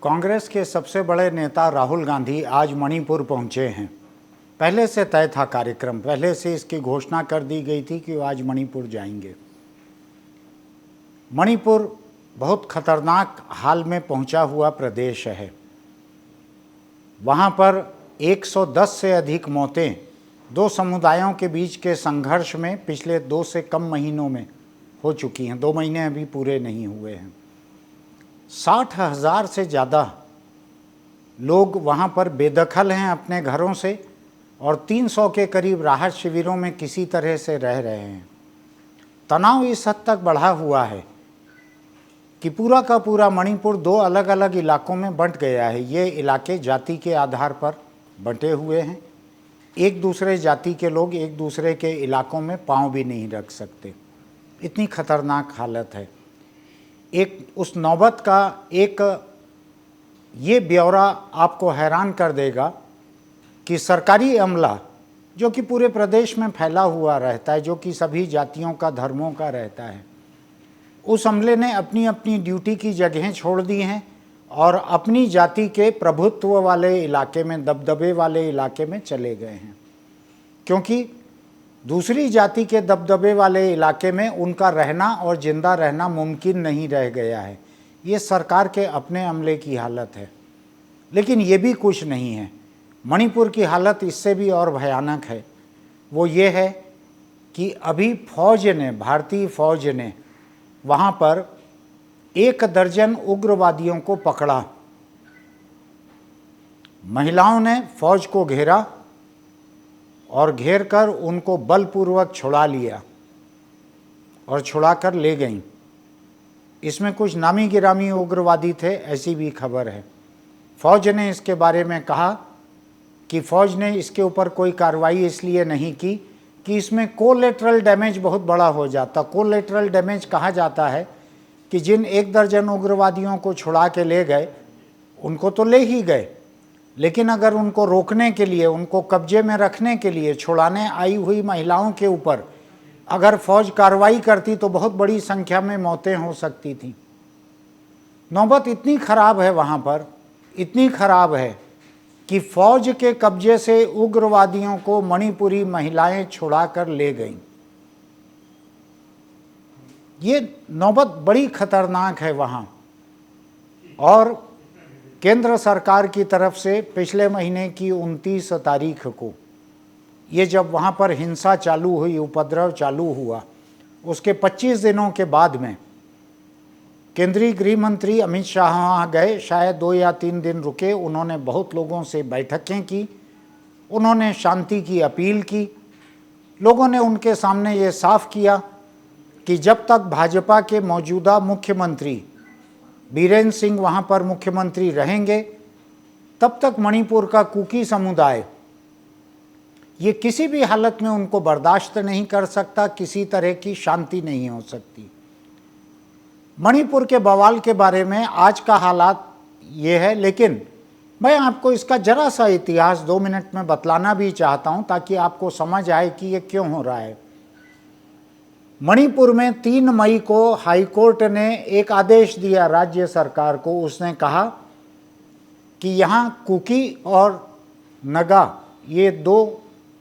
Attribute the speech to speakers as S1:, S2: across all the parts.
S1: कांग्रेस के सबसे बड़े नेता राहुल गांधी आज मणिपुर पहुंचे हैं। पहले से तय था कार्यक्रम, पहले से इसकी घोषणा कर दी गई थी कि वो आज मणिपुर जाएंगे। मणिपुर बहुत खतरनाक हाल में पहुंचा हुआ प्रदेश है। वहां पर 110 से अधिक मौतें दो समुदायों के बीच के संघर्ष में पिछले 2 से कम महीनों में हो चुकी हैं। 2 महीने अभी पूरे नहीं हुए हैं। 60,000 से ज़्यादा लोग वहाँ पर बेदखल हैं अपने घरों से और 300 के करीब राहत शिविरों में किसी तरह से रह रहे हैं। तनाव इस हद तक बढ़ा हुआ है कि पूरा का पूरा मणिपुर 2 अलग अलग इलाकों में बंट गया है। ये इलाके जाति के आधार पर बंटे हुए हैं। एक दूसरे जाति के लोग एक दूसरे के इलाकों में पाँव भी नहीं रख सकते। इतनी खतरनाक हालत है। एक उस नौबत का एक ये ब्यौरा आपको हैरान कर देगा कि सरकारी अमला जो कि पूरे प्रदेश में फैला हुआ रहता है, जो कि सभी जातियों का धर्मों का रहता है, उस अमले ने अपनी अपनी ड्यूटी की जगहें छोड़ दी हैं और अपनी जाति के प्रभुत्व वाले इलाके में, दबदबे वाले इलाके में चले गए हैं, क्योंकि दूसरी जाति के दबदबे वाले इलाके में उनका रहना और जिंदा रहना मुमकिन नहीं रह गया है। ये सरकार के अपने अमले की हालत है। लेकिन ये भी कुछ नहीं है। मणिपुर की हालत इससे भी और भयानक है। वो ये है कि अभी फौज ने, भारतीय फौज ने वहाँ पर 1 दर्जन उग्रवादियों को पकड़ा। महिलाओं ने फौज को घेरा और घेर कर उनको बलपूर्वक छुड़ा लिया और छुड़ाकर ले गईं। इसमें कुछ नामी गिरामी उग्रवादी थे, ऐसी भी खबर है। फौज ने इसके बारे में कहा कि फौज ने इसके ऊपर कोई कार्रवाई इसलिए नहीं की कि इसमें कोलेटरल डैमेज बहुत बड़ा हो जाता। कोलेटरल डैमेज कहा जाता है कि जिन 1 दर्जन उग्रवादियों को छुड़ा के ले गए उनको तो ले ही गए, लेकिन अगर उनको रोकने के लिए, उनको कब्जे में रखने के लिए छुड़ाने आई हुई महिलाओं के ऊपर अगर फौज कार्रवाई करती तो बहुत बड़ी संख्या में मौतें हो सकती थीं। नौबत इतनी खराब है वहाँ पर, इतनी खराब है कि फौज के कब्जे से उग्रवादियों को मणिपुरी महिलाएं छुड़ा कर ले गईं। ये नौबत बड़ी खतरनाक है वहाँ। और केंद्र सरकार की तरफ से पिछले महीने की 29 तारीख को ये जब वहाँ पर हिंसा चालू हुई, उपद्रव चालू हुआ, उसके 25 दिनों के बाद में केंद्रीय गृह मंत्री अमित शाह वहाँ गए। शायद 2 या 3 दिन रुके। उन्होंने बहुत लोगों से बैठकें की, उन्होंने शांति की अपील की। लोगों ने उनके सामने ये साफ किया कि जब तक भाजपा के मौजूदा मुख्यमंत्री बीरेंद्र सिंह वहाँ पर मुख्यमंत्री रहेंगे तब तक मणिपुर का कुकी समुदाय ये किसी भी हालत में उनको बर्दाश्त नहीं कर सकता। किसी तरह की शांति नहीं हो सकती। मणिपुर के बवाल के बारे में आज का हालात ये है, लेकिन मैं आपको इसका जरा सा इतिहास 2 मिनट में बतलाना भी चाहता हूँ ताकि आपको समझ आए कि ये क्यों हो रहा है। मणिपुर में 3 मई को हाईकोर्ट ने एक आदेश दिया राज्य सरकार को। उसने कहा कि यहाँ कुकी और नगा ये 2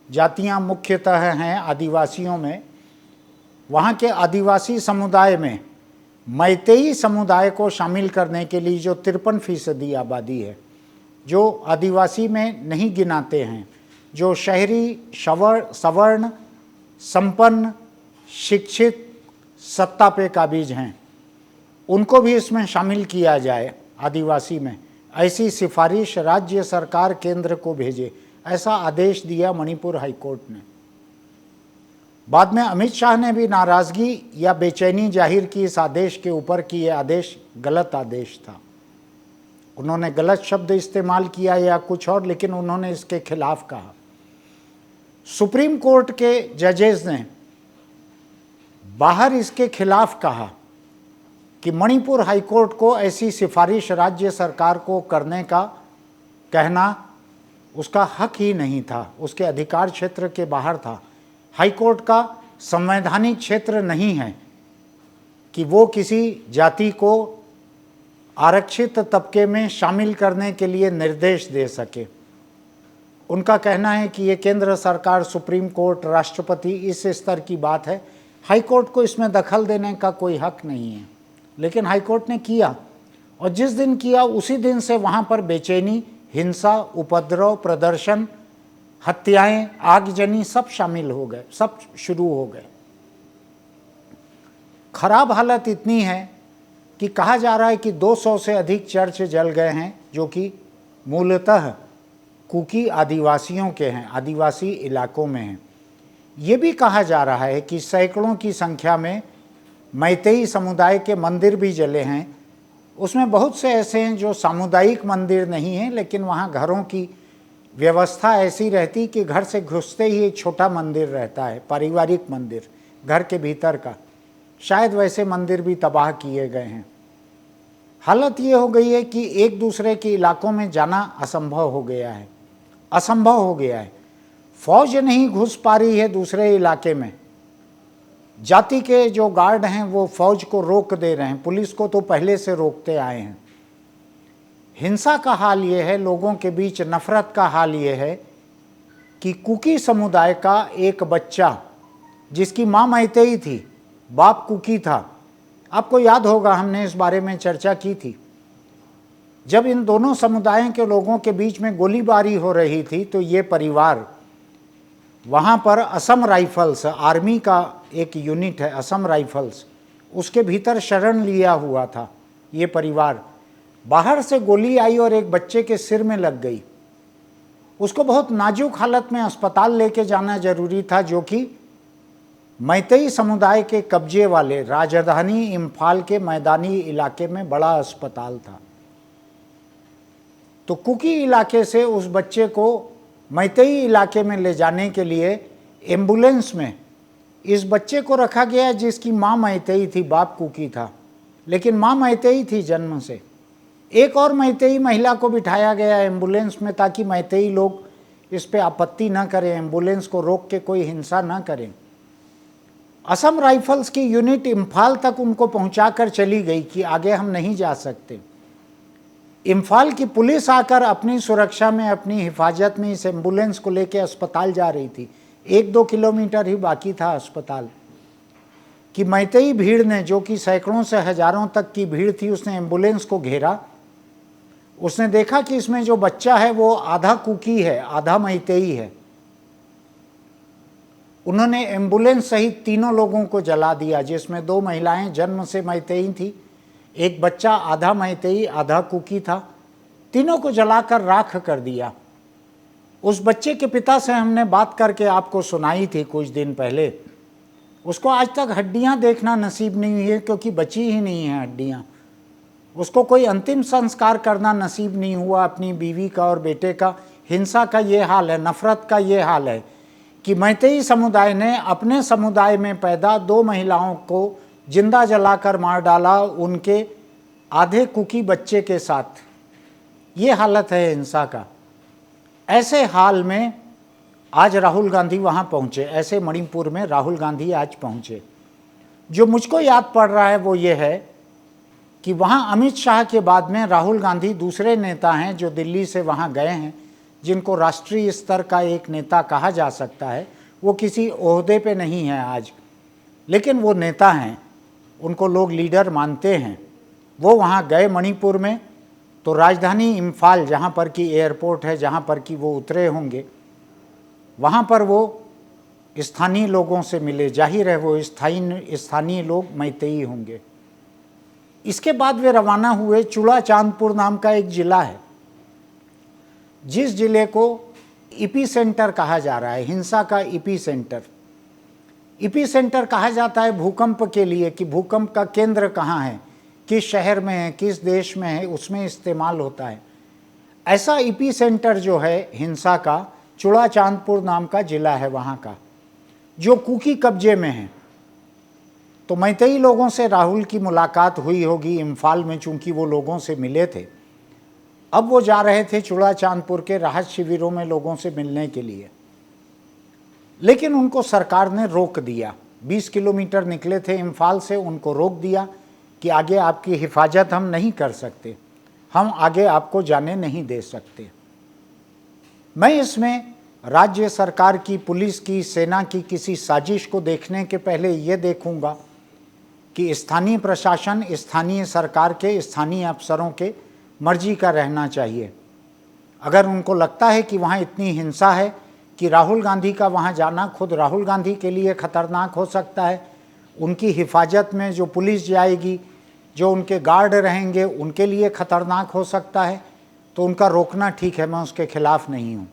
S1: जातियाँ मुख्यतः हैं आदिवासियों में। वहाँ के आदिवासी समुदाय में मैतेई समुदाय को शामिल करने के लिए जो 53% आबादी है, जो आदिवासी में नहीं गिनाते हैं, जो शहरी सवर्ण संपन्न शिक्षित सत्ता पे काबिज हैं, उनको भी इसमें शामिल किया जाए आदिवासी में। ऐसी सिफारिश राज्य सरकार केंद्र को भेजे, ऐसा आदेश दिया मणिपुर हाईकोर्ट ने। बाद में अमित शाह ने भी नाराज़गी या बेचैनी जाहिर की इस आदेश के ऊपर कि यह आदेश गलत आदेश था। उन्होंने गलत शब्द इस्तेमाल किया या कुछ और, लेकिन उन्होंने इसके खिलाफ कहा। सुप्रीम कोर्ट के जजेस ने बाहर इसके खिलाफ कहा कि मणिपुर हाईकोर्ट को ऐसी सिफारिश राज्य सरकार को करने का कहना उसका हक ही नहीं था, उसके अधिकार क्षेत्र के बाहर था। हाईकोर्ट का संवैधानिक क्षेत्र नहीं है कि वो किसी जाति को आरक्षित तबके में शामिल करने के लिए निर्देश दे सके। उनका कहना है कि ये केंद्र सरकार, सुप्रीम कोर्ट, राष्ट्रपति, इस स्तर की बात है, हाई कोर्ट को इसमें दखल देने का कोई हक नहीं है। लेकिन हाई कोर्ट ने किया, और जिस दिन किया उसी दिन से वहाँ पर बेचैनी, हिंसा, उपद्रव, प्रदर्शन, हत्याएं, आगजनी सब शामिल हो गए, सब शुरू हो गए। खराब हालत इतनी है कि कहा जा रहा है कि 200 से अधिक चर्च जल गए हैं, जो कि मूलतः कुकी आदिवासियों के हैं, आदिवासी इलाकों में हैं। ये भी कहा जा रहा है कि सैकड़ों की संख्या में मैतेई समुदाय के मंदिर भी जले हैं। उसमें बहुत से ऐसे हैं जो सामुदायिक मंदिर नहीं हैं, लेकिन वहाँ घरों की व्यवस्था ऐसी रहती कि घर से घुसते ही एक छोटा मंदिर रहता है, पारिवारिक मंदिर, घर के भीतर का। शायद वैसे मंदिर भी तबाह किए गए हैं। हालत ये हो गई है कि एक दूसरे के इलाकों में जाना असंभव हो गया है, असंभव हो गया है। फौज नहीं घुस पा रही है दूसरे इलाके में। जाति के जो गार्ड हैं वो फौज को रोक दे रहे हैं, पुलिस को तो पहले से रोकते आए हैं। हिंसा का हाल ये है, लोगों के बीच नफरत का हाल ये है कि कुकी समुदाय का एक बच्चा, जिसकी माँ मैतेई थी, बाप कुकी था, आपको याद होगा हमने इस बारे में चर्चा की थी। जब इन दोनों समुदायों के लोगों के बीच में गोलीबारी हो रही थी तो ये परिवार वहाँ पर असम राइफल्स, आर्मी का एक यूनिट है असम राइफल्स, उसके भीतर शरण लिया हुआ था। ये परिवार, बाहर से गोली आई और एक बच्चे के सिर में लग गई। उसको बहुत नाजुक हालत में अस्पताल लेके जाना जरूरी था, जो कि मैतेई समुदाय के कब्जे वाले राजधानी इम्फाल के मैदानी इलाके में बड़ा अस्पताल था। तो कुकी इलाके से उस बच्चे को मैतेई इलाके में ले जाने के लिए एम्बुलेंस में इस बच्चे को रखा गया, जिसकी माँ मैतेई थी, बाप कुकी था, लेकिन माँ मैतेई थी जन्म से। एक और मैतेई महिला को बिठाया गया एम्बुलेंस में, ताकि मैतेई लोग इस पे आपत्ति न करें, एम्बुलेंस को रोक के कोई हिंसा न करें। असम राइफल्स की यूनिट इम्फाल तक उनको पहुंचाकर चली गई कि आगे हम नहीं जा सकते। इम्फाल की पुलिस आकर अपनी सुरक्षा में, अपनी हिफाजत में इस एम्बुलेंस को लेकर अस्पताल जा रही थी। 1-2 किलोमीटर ही बाकी था अस्पताल कि मैतेई भीड़ ने, जो कि सैकड़ों से हजारों तक की भीड़ थी, उसने एम्बुलेंस को घेरा। उसने देखा कि इसमें जो बच्चा है वो आधा कुकी है, आधा मैतेई है। उन्होंने एम्बुलेंस सहित तीनों लोगों को जला दिया, जिसमें 2 महिलाएं जन्म से मैतेई थी, एक बच्चा आधा मैतेई आधा कुकी था। तीनों को जलाकर राख कर दिया। उस बच्चे के पिता से हमने बात करके आपको सुनाई थी कुछ दिन पहले। उसको आज तक हड्डियां देखना नसीब नहीं हुई है, क्योंकि बची ही नहीं है हड्डियां। उसको कोई अंतिम संस्कार करना नसीब नहीं हुआ अपनी बीवी का और बेटे का। हिंसा का ये हाल है, नफरत का ये हाल है कि मैतेई समुदाय ने अपने समुदाय में पैदा 2 महिलाओं को जिंदा जलाकर मार डाला, उनके आधे कुकी बच्चे के साथ। ये हालत है हिंसा का। ऐसे हाल में आज राहुल गांधी वहाँ पहुँचे, ऐसे मणिपुर में राहुल गांधी आज पहुँचे। जो मुझको याद पड़ रहा है वो ये है कि वहाँ अमित शाह के बाद में राहुल गांधी दूसरे नेता हैं जो दिल्ली से वहाँ गए हैं, जिनको राष्ट्रीय स्तर का एक नेता कहा जा सकता है। वो किसी ओहदे पे नहीं है आज, लेकिन वो नेता हैं, उनको लोग लीडर मानते हैं। वो वहाँ गए मणिपुर में, तो राजधानी इम्फाल, जहाँ पर कि एयरपोर्ट है, जहाँ पर कि वो उतरे होंगे, वहाँ पर वो स्थानीय लोगों से मिले। जाहिर है वो स्थानीय लोग मैतेई होंगे। इसके बाद वे रवाना हुए। चूड़ा चांदपुर नाम का एक ज़िला है, जिस ज़िले को ईपी सेंटर कहा जा रहा है, हिंसा का ईपी सेंटर। ईपी सेंटर कहा जाता है भूकंप के लिए, कि भूकंप का केंद्र कहाँ है, किस शहर में है, किस देश में है, उसमें इस्तेमाल होता है। ऐसा ईपी सेंटर जो है हिंसा का, चूड़ा चांदपुर नाम का ज़िला है वहाँ का, जो कुकी कब्जे में है। तो मैतेई लोगों से राहुल की मुलाकात हुई होगी इम्फाल में, चूँकि वो लोगों से मिले थे। अब वो जा रहे थे चूड़ा चांदपुर के राहत शिविरों में लोगों से मिलने के लिए, लेकिन उनको सरकार ने रोक दिया। 20 किलोमीटर निकले थे इम्फाल से, उनको रोक दिया कि आगे आपकी हिफाजत हम नहीं कर सकते, हम आगे आपको जाने नहीं दे सकते। मैं इसमें राज्य सरकार की, पुलिस की, सेना की किसी साजिश को देखने के पहले ये देखूंगा कि स्थानीय प्रशासन, स्थानीय सरकार के, स्थानीय अफसरों के मर्जी का रहना चाहिए। अगर उनको लगता है कि वहाँ इतनी हिंसा है कि राहुल गांधी का वहाँ जाना खुद राहुल गांधी के लिए खतरनाक हो सकता है, उनकी हिफाजत में जो पुलिस जाएगी, जो उनके गार्ड रहेंगे, उनके लिए खतरनाक हो सकता है, तो उनका रोकना ठीक है, मैं उसके खिलाफ नहीं हूँ।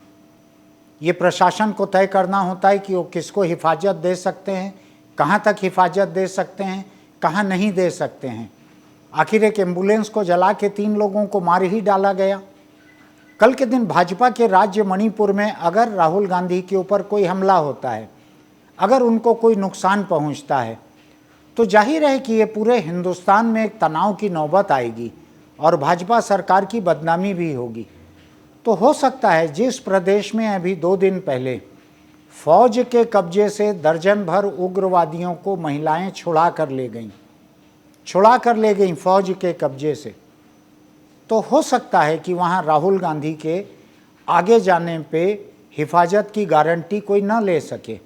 S1: ये प्रशासन को तय करना होता है कि वो किसको हिफाजत दे सकते हैं, कहाँ तक हिफाजत दे सकते हैं, कहाँ नहीं दे सकते हैं। आखिर एक एम्बुलेंस को जला के 3 लोगों को मार ही डाला गया। कल के दिन भाजपा के राज्य मणिपुर में अगर राहुल गांधी के ऊपर कोई हमला होता है, अगर उनको कोई नुकसान पहुंचता है, तो जाहिर है कि ये पूरे हिंदुस्तान में एक तनाव की नौबत आएगी और भाजपा सरकार की बदनामी भी होगी। तो हो सकता है जिस प्रदेश में अभी 2 दिन पहले फौज के कब्जे से दर्जन भर उग्रवादियों को महिलाएं छुड़ा कर ले गईं फौज के कब्जे से, तो हो सकता है कि वहाँ राहुल गांधी के आगे जाने पे हिफाजत की गारंटी कोई ना ले सके।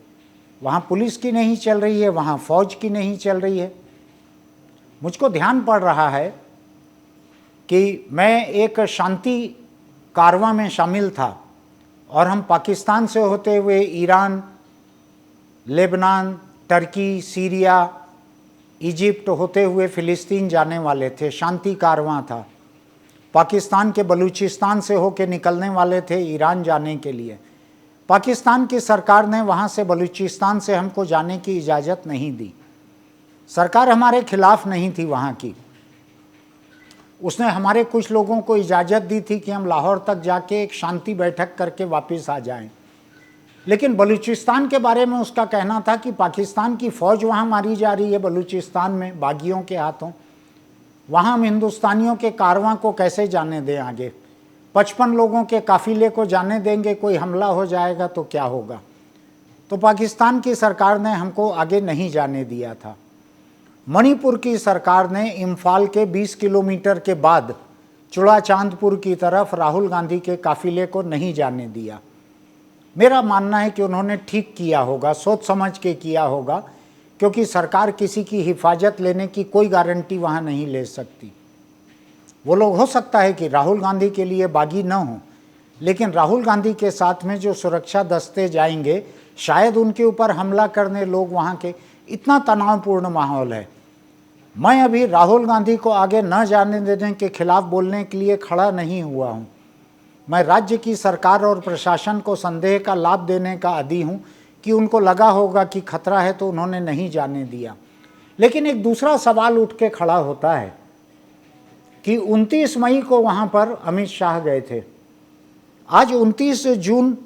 S1: वहाँ पुलिस की नहीं चल रही है, वहाँ फौज की नहीं चल रही है। मुझको ध्यान पड़ रहा है कि मैं एक शांति कारवां में शामिल था और हम पाकिस्तान से होते हुए Iran, Lebanon, Turkey, Syria, Egypt होते हुए फ़िलिस्तीन जाने वाले थे। शांति कारवां था। पाकिस्तान के बलूचिस्तान से होकर निकलने वाले थे ईरान जाने के लिए। पाकिस्तान की सरकार ने वहाँ से, बलूचिस्तान से हमको जाने की इजाज़त नहीं दी। सरकार हमारे खिलाफ नहीं थी वहाँ की, उसने हमारे कुछ लोगों को इजाज़त दी थी कि हम लाहौर तक जाके एक शांति बैठक करके वापस आ जाएं। लेकिन बलूचिस्तान के बारे में उसका कहना था कि पाकिस्तान की फ़ौज वहाँ मारी जा रही है बलूचिस्तान में बागियों के हाथों, वहाँ हम हिंदुस्तानियों के कारवां को कैसे जाने दें आगे। 55 लोगों के काफ़िले को जाने देंगे, कोई हमला हो जाएगा तो क्या होगा। तो पाकिस्तान की सरकार ने हमको आगे नहीं जाने दिया था। मणिपुर की सरकार ने इम्फाल के 20 किलोमीटर के बाद चुड़ाचांदपुर की तरफ राहुल गांधी के काफ़िले को नहीं जाने दिया। मेरा मानना है कि उन्होंने ठीक किया होगा, सोच समझ के किया होगा, क्योंकि सरकार किसी की हिफाजत लेने की कोई गारंटी वहाँ नहीं ले सकती। वो लोग हो सकता है कि राहुल गांधी के लिए बागी न हो, लेकिन राहुल गांधी के साथ में जो सुरक्षा दस्ते जाएंगे, शायद उनके ऊपर हमला करने लोग वहाँ के। इतना तनावपूर्ण माहौल है। मैं अभी राहुल गांधी को आगे न जाने देने के खिलाफ बोलने के लिए खड़ा नहीं हुआ हूँ। मैं राज्य की सरकार और प्रशासन को संदेह का लाभ देने का आदी हूँ कि उनको लगा होगा कि खतरा है तो उन्होंने नहीं जाने दिया। लेकिन एक दूसरा सवाल उठ के खड़ा होता है कि 29 मई को वहाँ पर अमित शाह गए थे। आज 29 जून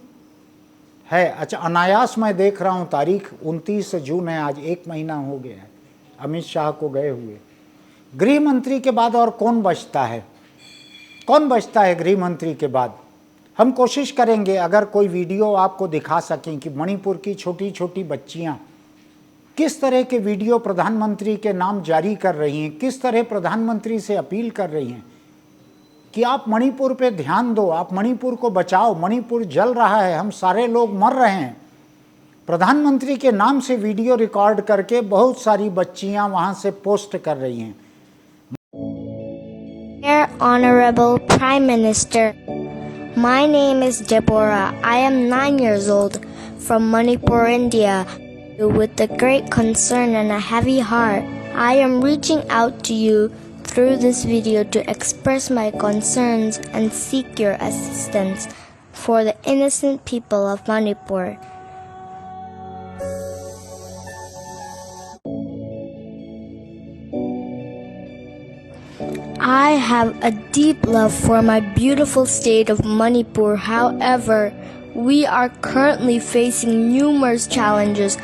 S1: है। अच्छा, अनायास मैं देख रहा हूँ तारीख 29 जून है, आज 1 महीना हो गया है अमित शाह को गए हुए। गृह मंत्री के बाद और कौन बचता है? कौन बचता है गृह मंत्री के बाद? हम कोशिश करेंगे अगर कोई वीडियो आपको दिखा सकें कि मणिपुर की छोटी छोटी बच्चियां किस तरह के वीडियो प्रधानमंत्री के नाम जारी कर रही हैं, किस तरह प्रधानमंत्री से अपील कर रही हैं कि आप मणिपुर पे ध्यान दो, आप मणिपुर को बचाओ, मणिपुर जल रहा है, हम सारे लोग मर रहे हैं। प्रधानमंत्री के नाम से वीडियो रिकॉर्ड करके बहुत सारी बच्चियां वहां से पोस्ट कर रही हैं।
S2: Dear Honorable Prime Minister, my name is Deborah. I am 9 years old from Manipur, India. With a great concern and a heavy heart, I am reaching out to you through this video to express my concerns and seek your assistance for the innocent people of Manipur. I have a deep love for my beautiful state of Manipur. However, we are currently facing numerous challenges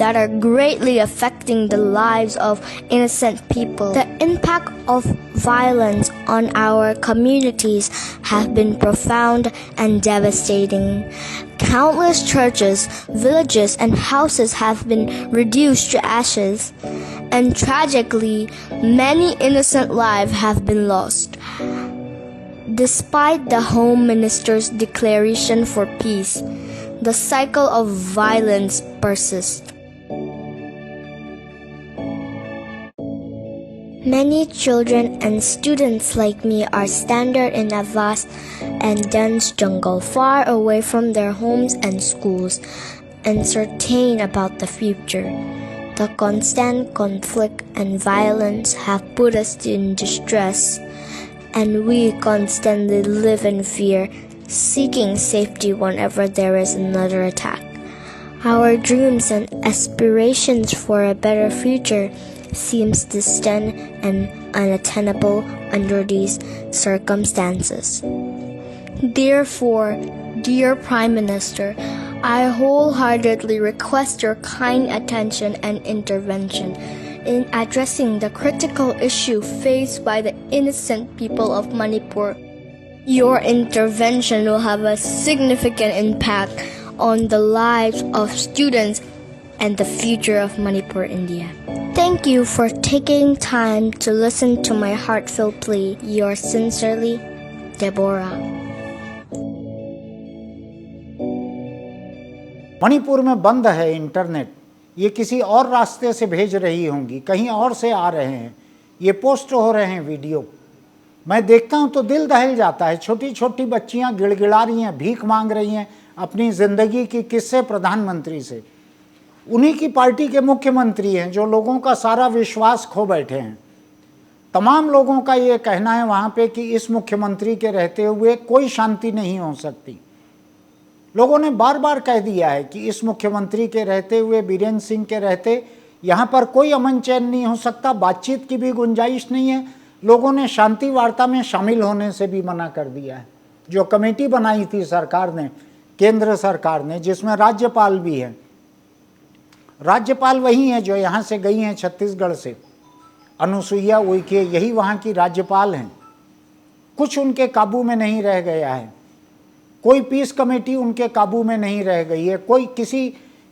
S2: that are greatly affecting the lives of innocent people. The impact of violence on our communities have been profound and devastating. Countless churches, villages, and houses have been reduced to ashes, and tragically, many innocent lives have been lost. Despite the Home Minister's declaration for peace, the cycle of violence persists. Many children and students like me are stranded in a vast and dense jungle, far away from their homes and schools, uncertain about the future. The constant conflict and violence have put us in distress, and we constantly live in fear, seeking safety whenever there is another attack. Our dreams and aspirations for a better future seems distant and unattainable under these circumstances. Therefore, dear Prime Minister, I wholeheartedly request your kind attention and intervention in addressing the critical issue faced by the innocent people of Manipur. Your intervention will have a significant impact on the lives of students and the future of Manipur, India. Thank you for taking time to listen to my heartfelt plea. Yours sincerely, Deborah.
S1: Manipur में बंद है internet, ये किसी और रास्ते से भेज रही होंगी, कहीं और से आ रहे हैं, ये पोस्ट हो रहे हैं वीडियो। मैं देखता हूं तो दिल दहल जाता है। छोटी छोटी बच्चियां गिड़गिड़ा रही हैं, भीख मांग रही हैं अपनी ज़िंदगी की किस्से प्रधानमंत्री से। उन्हीं की पार्टी के मुख्यमंत्री हैं जो लोगों का सारा विश्वास खो बैठे हैं। तमाम लोगों का ये कहना है वहाँ पे कि इस मुख्यमंत्री के रहते हुए कोई शांति नहीं हो सकती। लोगों ने बार बार कह दिया है कि इस मुख्यमंत्री के रहते हुए, बीरेंद्र सिंह के रहते यहाँ पर कोई अमन चैन नहीं हो सकता, बातचीत की भी गुंजाइश नहीं है। लोगों ने शांति वार्ता में शामिल होने से भी मना कर दिया है। जो कमेटी बनाई थी सरकार ने, केंद्र सरकार ने, जिसमें राज्यपाल भी है, राज्यपाल वही हैं जो यहाँ से गई हैं छत्तीसगढ़ से, अनुसुईया उइके, यही वहाँ की राज्यपाल हैं। कुछ उनके काबू में नहीं रह गया है, कोई पीस कमेटी उनके काबू में नहीं रह गई है। कोई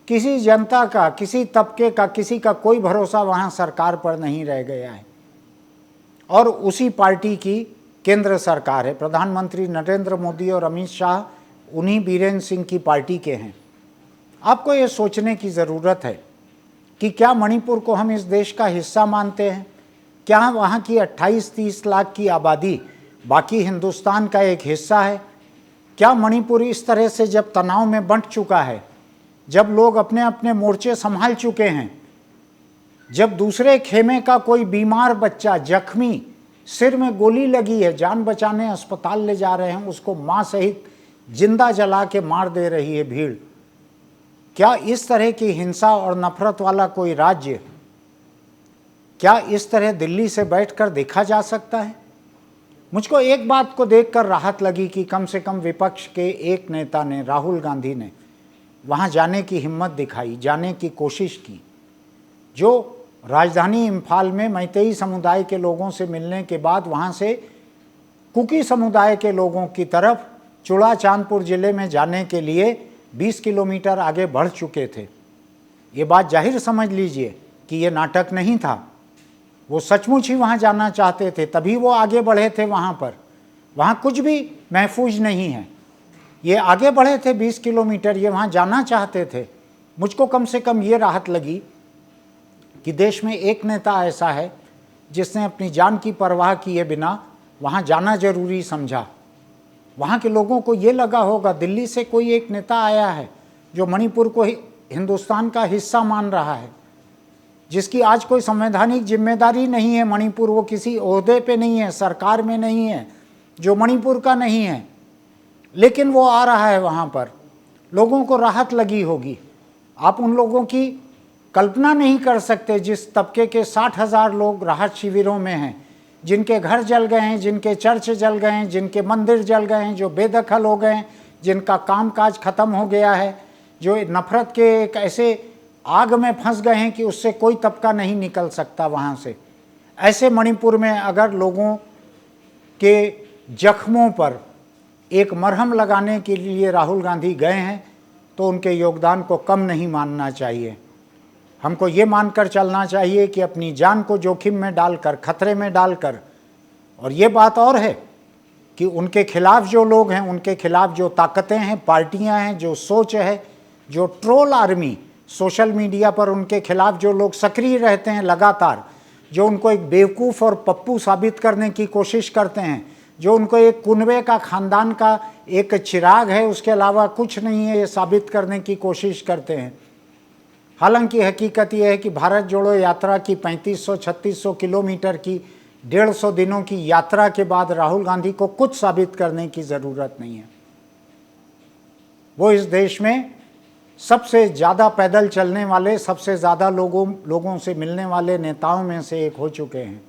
S1: किसी जनता का, किसी तबके का, किसी का कोई भरोसा वहाँ सरकार पर नहीं रह गया है। और उसी पार्टी की केंद्र सरकार है, प्रधानमंत्री नरेंद्र मोदी और अमित शाह उन्हीं बीरेंद्र सिंह की पार्टी के हैं। आपको ये सोचने की ज़रूरत है कि क्या मणिपुर को हम इस देश का हिस्सा मानते हैं? क्या वहाँ की 28-30 लाख की आबादी बाकी हिंदुस्तान का एक हिस्सा है? क्या मणिपुर इस तरह से जब तनाव में बंट चुका है, जब लोग अपने अपने मोर्चे संभाल चुके हैं, जब दूसरे खेमे का कोई बीमार बच्चा जख्मी, सिर में गोली लगी है, जान बचाने अस्पताल ले जा रहे हैं, उसको माँ सहित जिंदा जला के मार दे रही है भीड़? क्या इस तरह की हिंसा और नफरत वाला कोई राज्य, क्या इस तरह दिल्ली से बैठकर देखा जा सकता है? मुझको एक बात को देखकर राहत लगी कि कम से कम विपक्ष के एक नेता ने, राहुल गांधी ने, वहां जाने की हिम्मत दिखाई, जाने की कोशिश की। जो राजधानी इम्फाल में मैतेई समुदाय के लोगों से मिलने के बाद वहां से कुकी समुदाय के लोगों की तरफ चुड़ा चांदपुर ज़िले में जाने के लिए 20 किलोमीटर आगे बढ़ चुके थे। ये बात जाहिर समझ लीजिए कि ये नाटक नहीं था, वो सचमुच ही वहाँ जाना चाहते थे, तभी वो आगे बढ़े थे वहाँ पर। वहाँ कुछ भी महफूज नहीं है, ये आगे बढ़े थे 20 किलोमीटर, ये वहाँ जाना चाहते थे। मुझको कम से कम ये राहत लगी कि देश में एक नेता ऐसा है जिसने अपनी जान की परवाह किए बिना वहाँ जाना जरूरी समझा। वहाँ के लोगों को ये लगा होगा दिल्ली से कोई एक नेता आया है जो मणिपुर को हिंदुस्तान का हिस्सा मान रहा है, जिसकी आज कोई संवैधानिक जिम्मेदारी नहीं है। मणिपुर वो किसी ओहदे पे नहीं है, सरकार में नहीं है, जो मणिपुर का नहीं है, लेकिन वो आ रहा है वहाँ पर। लोगों को राहत लगी होगी। आप उन लोगों की कल्पना नहीं कर सकते जिस तबके के 60,000 लोग राहत शिविरों में हैं, जिनके घर जल गए हैं, जिनके चर्च जल गए हैं, जिनके मंदिर जल गए हैं, जो बेदखल हो गए हैं, जिनका कामकाज खत्म हो गया है, जो नफरत के एक ऐसे आग में फंस गए हैं कि उससे कोई तबका नहीं निकल सकता वहाँ से। ऐसे मणिपुर में अगर लोगों के जख्मों पर एक मरहम लगाने के लिए राहुल गांधी गए हैं तो उनके योगदान को कम नहीं मानना चाहिए। हमको ये मानकर चलना चाहिए कि अपनी जान को जोखिम में डालकर, खतरे में डालकर, और ये बात और है कि उनके खिलाफ जो लोग हैं, उनके खिलाफ जो ताकतें हैं, पार्टियां हैं, जो सोच है, जो ट्रोल आर्मी सोशल मीडिया पर उनके खिलाफ जो लोग सक्रिय रहते हैं लगातार, जो उनको एक बेवकूफ़ और पप्पू साबित करने की कोशिश करते हैं, जो उनको एक कुनबे का खानदान का एक चिराग है, उसके अलावा कुछ नहीं है, ये साबित करने की कोशिश करते हैं। हालांकि हकीकत यह है कि भारत जोड़ो यात्रा की 3500-3600 किलोमीटर की 150 दिनों की यात्रा के बाद राहुल गांधी को कुछ साबित करने की ज़रूरत नहीं है। वो इस देश में सबसे ज़्यादा पैदल चलने वाले, सबसे ज़्यादा लोगों से मिलने वाले नेताओं में से एक हो चुके हैं।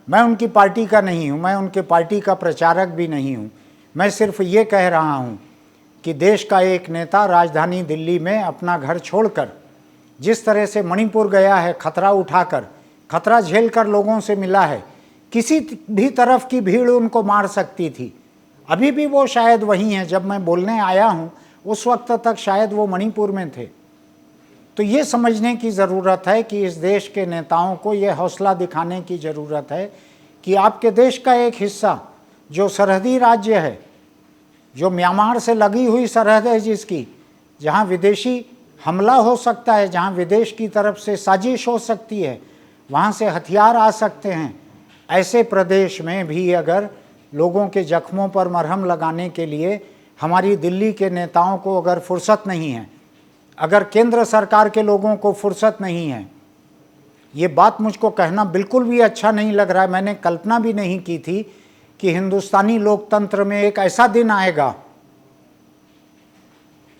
S1: मैं उनकी पार्टी का नहीं हूँ, मैं उनके पार्टी का प्रचारक भी नहीं हूँ। मैं सिर्फ ये कह रहा हूँ कि देश का एक नेता राजधानी दिल्ली में अपना घर छोड़कर जिस तरह से मणिपुर गया है, खतरा उठाकर, खतरा झेलकर लोगों से मिला है, किसी भी तरफ की भीड़ उनको मार सकती थी। अभी भी वो शायद वहीं हैं, जब मैं बोलने आया हूँ उस वक्त तक शायद वो मणिपुर में थे। तो ये समझने की ज़रूरत है कि इस देश के नेताओं को ये हौसला दिखाने की ज़रूरत है कि आपके देश का एक हिस्सा जो सरहदी राज्य है, जो म्यांमार से लगी हुई सरहद है जिसकी, जहाँ विदेशी हमला हो सकता है, जहाँ विदेश की तरफ से साजिश हो सकती है, वहाँ से हथियार आ सकते हैं, ऐसे प्रदेश में भी अगर लोगों के जख्मों पर मरहम लगाने के लिए हमारी दिल्ली के नेताओं को अगर फुर्सत नहीं है, अगर केंद्र सरकार के लोगों को फुर्सत नहीं है, ये बात मुझको कहना बिल्कुल भी अच्छा नहीं लग रहा है। मैंने कल्पना भी नहीं की थी कि हिंदुस्तानी लोकतंत्र में एक ऐसा दिन आएगा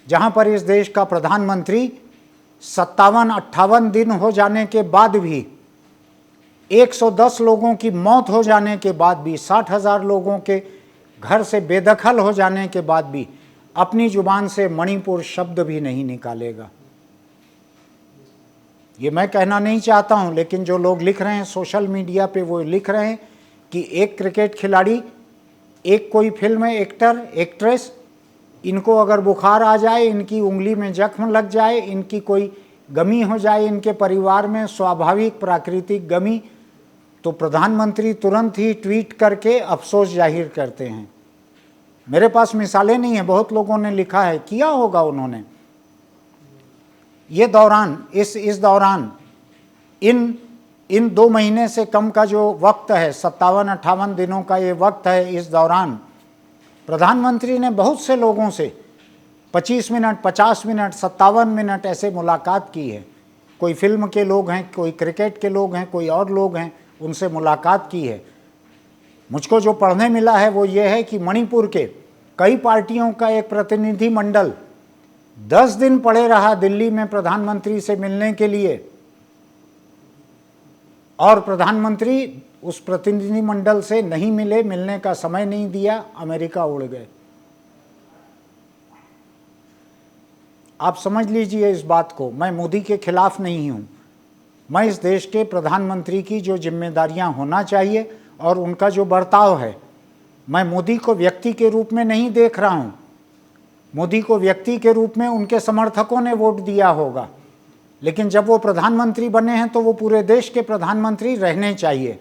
S1: जहां पर इस देश का प्रधानमंत्री 57-58 दिन हो जाने के बाद भी, 110 लोगों की मौत हो जाने के बाद भी, 60,000 लोगों के घर से बेदखल हो जाने के बाद भी अपनी जुबान से मणिपुर शब्द भी नहीं निकालेगा। ये मैं कहना नहीं चाहता हूं, लेकिन जो लोग लिख रहे हैं सोशल मीडिया पे, वो लिख रहे हैं कि एक क्रिकेट खिलाड़ी, एक कोई फिल्म एक्टर, एक्ट्रेस, इनको अगर बुखार आ जाए, इनकी उंगली में जख्म लग जाए, इनकी कोई गमी हो जाए इनके परिवार में, स्वाभाविक प्राकृतिक गमी, तो प्रधानमंत्री तुरंत ही ट्वीट करके अफसोस जाहिर करते हैं। मेरे पास मिसालें नहीं है, बहुत लोगों ने लिखा है, किया होगा उन्होंने। ये दौरान, इस दौरान इन 2 महीने से कम का जो वक्त है, 57-58 दिनों का ये वक्त है, इस दौरान प्रधानमंत्री ने बहुत से लोगों से 25 मिनट, 50 मिनट, 57 मिनट ऐसे मुलाकात की है। कोई फिल्म के लोग हैं, कोई क्रिकेट के लोग हैं, कोई और लोग हैं, उनसे मुलाकात की है। मुझको जो पढ़ने मिला है वो ये है कि मणिपुर के कई पार्टियों का एक प्रतिनिधि मंडल 10 दिन पड़े रहा दिल्ली में प्रधानमंत्री से मिलने के लिए, और प्रधानमंत्री उस प्रतिनिधि मंडल से नहीं मिले, मिलने का समय नहीं दिया, अमेरिका उड़ गए। आप समझ लीजिए इस बात को। मैं मोदी के खिलाफ नहीं हूं, मैं इस देश के प्रधानमंत्री की जो जिम्मेदारियां होना चाहिए और उनका जो बर्ताव है, मैं मोदी को व्यक्ति के रूप में नहीं देख रहा हूं। मोदी को व्यक्ति के रूप में उनके समर्थकों ने वोट दिया होगा, लेकिन जब वो प्रधानमंत्री बने हैं तो वो पूरे देश के प्रधानमंत्री रहने चाहिए।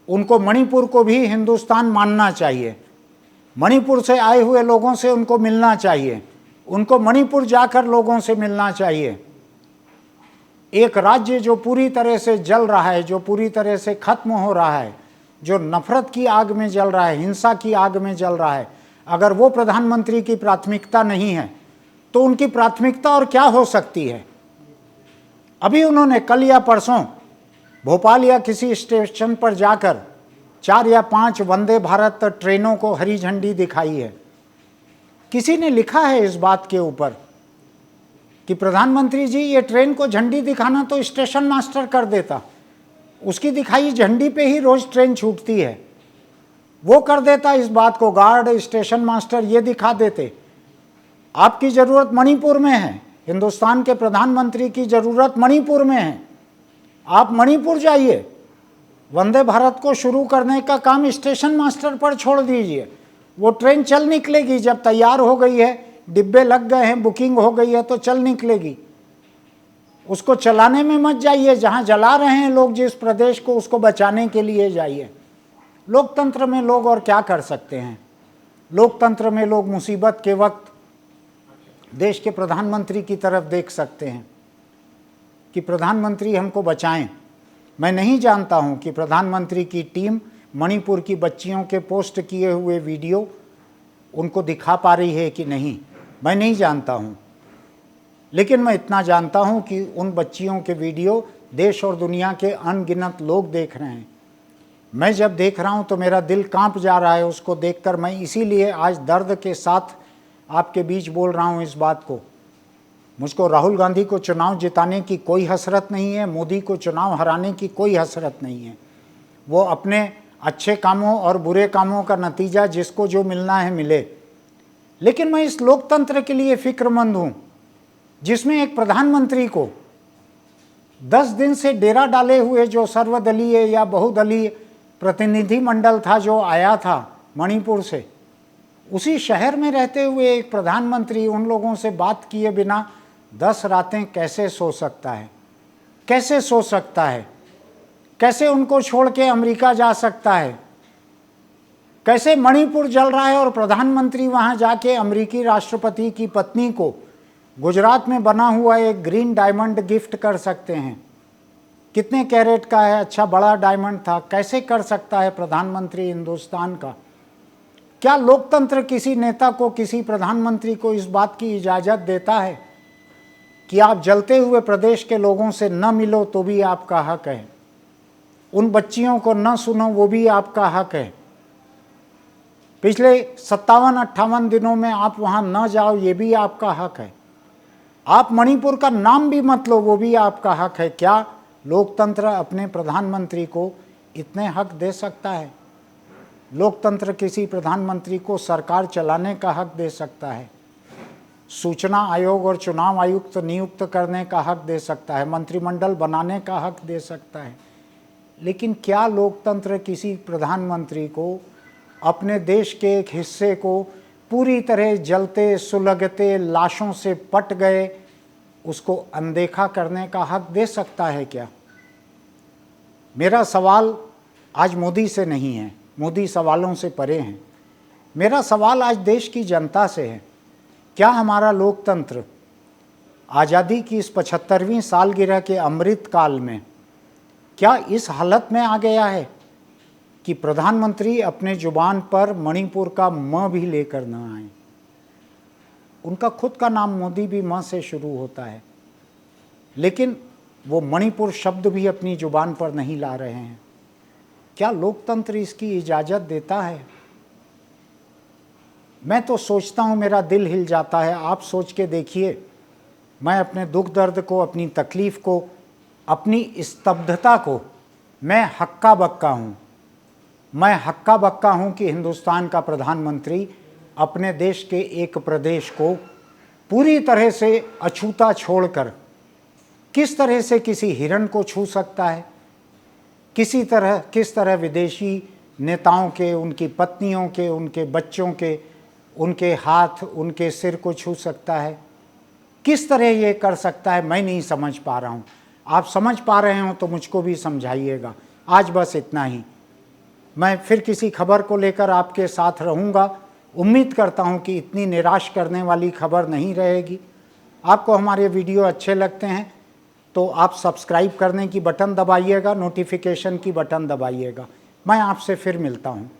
S1: उनको मणिपुर को भी हिंदुस्तान मानना चाहिए, मणिपुर से आए हुए लोगों से उनको मिलना चाहिए, उनको मणिपुर जाकर लोगों से मिलना चाहिए। एक राज्य जो पूरी तरह से जल रहा है, जो पूरी तरह से खत्म हो रहा है, जो नफरत की आग में जल रहा है, हिंसा की आग में जल रहा है, अगर वो प्रधानमंत्री की प्राथमिकता नहीं है तो उनकी प्राथमिकता और क्या हो सकती है? अभी उन्होंने कल या परसों भोपाल या किसी स्टेशन पर जाकर 4 या 5 वंदे भारत ट्रेनों को हरी झंडी दिखाई है। किसी ने लिखा है इस बात के ऊपर कि प्रधानमंत्री जी, ये ट्रेन को झंडी दिखाना तो स्टेशन मास्टर कर देता, उसकी दिखाई झंडी पे ही रोज ट्रेन छूटती है, वो कर देता इस बात को, गार्ड, स्टेशन मास्टर ये दिखा देते। आपकी ज़रूरत मणिपुर में है, हिंदुस्तान के प्रधानमंत्री की ज़रूरत मणिपुर में है। आप मणिपुर जाइए, वंदे भारत को शुरू करने का काम स्टेशन मास्टर पर छोड़ दीजिए। वो ट्रेन चल निकलेगी, जब तैयार हो गई है, डिब्बे लग गए हैं, बुकिंग हो गई है तो चल निकलेगी। उसको चलाने में मत जाइए, जहाँ जला रहे हैं लोग जिस प्रदेश को, उसको बचाने के लिए जाइए। लोकतंत्र में लोग और क्या कर सकते हैं? लोकतंत्र में लोग मुसीबत के वक्त देश के प्रधानमंत्री की तरफ देख सकते हैं कि प्रधानमंत्री हमको बचाएं। मैं नहीं जानता हूं कि प्रधानमंत्री की टीम मणिपुर की बच्चियों के पोस्ट किए हुए वीडियो उनको दिखा पा रही है कि नहीं, मैं नहीं जानता हूं। लेकिन मैं इतना जानता हूं कि उन बच्चियों के वीडियो देश और दुनिया के अनगिनत लोग देख रहे हैं। मैं जब देख रहा हूं तो मेरा दिल कांप जा रहा है उसको देखकर। मैं इसीलिए आज दर्द के साथ आपके बीच बोल रहा हूं इस बात को। मुझको राहुल गांधी को चुनाव जिताने की कोई हसरत नहीं है, मोदी को चुनाव हराने की कोई हसरत नहीं है। वो अपने अच्छे कामों और बुरे कामों का नतीजा जिसको जो मिलना है मिले। लेकिन मैं इस लोकतंत्र के लिए फिक्रमंद हूं जिसमें एक प्रधानमंत्री को 10 दिन से डेरा डाले हुए जो सर्वदलीय या बहुदलीय प्रतिनिधिमंडल था जो आया था मणिपुर से, उसी शहर में रहते हुए एक प्रधानमंत्री उन लोगों से बात किए बिना 10 रातें कैसे सो सकता है? कैसे सो सकता है? कैसे उनको छोड़ के अमेरिका जा सकता है? कैसे मणिपुर जल रहा है और प्रधानमंत्री वहां जाके अमेरिकी राष्ट्रपति की पत्नी को गुजरात में बना हुआ एक ग्रीन डायमंड गिफ्ट कर सकते हैं? कितने कैरेट का है? अच्छा बड़ा डायमंड था। कैसे कर सकता है प्रधानमंत्री हिंदुस्तान का? क्या लोकतंत्र किसी नेता को, किसी प्रधानमंत्री को इस बात की इजाज़त देता है कि आप जलते हुए प्रदेश के लोगों से न मिलो तो भी आपका हक है, उन बच्चियों को न सुनो वो भी आपका हक है, पिछले 57-58 दिनों में आप वहाँ न जाओ ये भी आपका हक है, आप मणिपुर का नाम भी मत लो वो भी आपका हक है? क्या लोकतंत्र अपने प्रधानमंत्री को इतने हक दे सकता है? लोकतंत्र किसी प्रधानमंत्री को सरकार चलाने का हक दे सकता है, सूचना आयोग और चुनाव आयुक्त नियुक्त करने का हक दे सकता है, मंत्रिमंडल बनाने का हक दे सकता है। लेकिन क्या लोकतंत्र किसी प्रधानमंत्री को अपने देश के एक हिस्से को पूरी तरह जलते सुलगते लाशों से पट गए उसको अनदेखा करने का हक दे सकता है क्या? मेरा सवाल आज मोदी से नहीं है, मोदी सवालों से परे हैं। मेरा सवाल आज देश की जनता से है। क्या हमारा लोकतंत्र आज़ादी की इस 75वीं सालगिरह के अमृत काल में क्या इस हालत में आ गया है कि प्रधानमंत्री अपने जुबान पर मणिपुर का म भी लेकर न आए? उनका खुद का नाम मोदी भी म से शुरू होता है, लेकिन वो मणिपुर शब्द भी अपनी जुबान पर नहीं ला रहे हैं। क्या लोकतंत्र इसकी इजाज़त देता है? मैं तो सोचता हूँ, मेरा दिल हिल जाता है। आप सोच के देखिए, मैं अपने दुख दर्द को, अपनी तकलीफ़ को, अपनी स्तब्धता को मैं हक्का बक्का हूँ। मैं हक्का बक्का हूँ कि हिंदुस्तान का प्रधानमंत्री अपने देश के एक प्रदेश को पूरी तरह से अछूता छोड़कर किस तरह से किसी हिरण को छू सकता है, किस तरह विदेशी नेताओं के, उनकी पत्नियों के, उनके बच्चों के, उनके हाथ, उनके सिर को छू सकता है, किस तरह ये कर सकता है? मैं नहीं समझ पा रहा हूँ। आप समझ पा रहे हो तो मुझको भी समझाइएगा। आज बस इतना ही। मैं फिर किसी खबर को लेकर आपके साथ रहूँगा। उम्मीद करता हूँ कि इतनी निराश करने वाली खबर नहीं रहेगी। आपको हमारे वीडियो अच्छे लगते हैं तो आप सब्सक्राइब करने की बटन दबाइएगा, नोटिफिकेशन की बटन दबाइएगा। मैं आपसे फिर मिलता हूँ।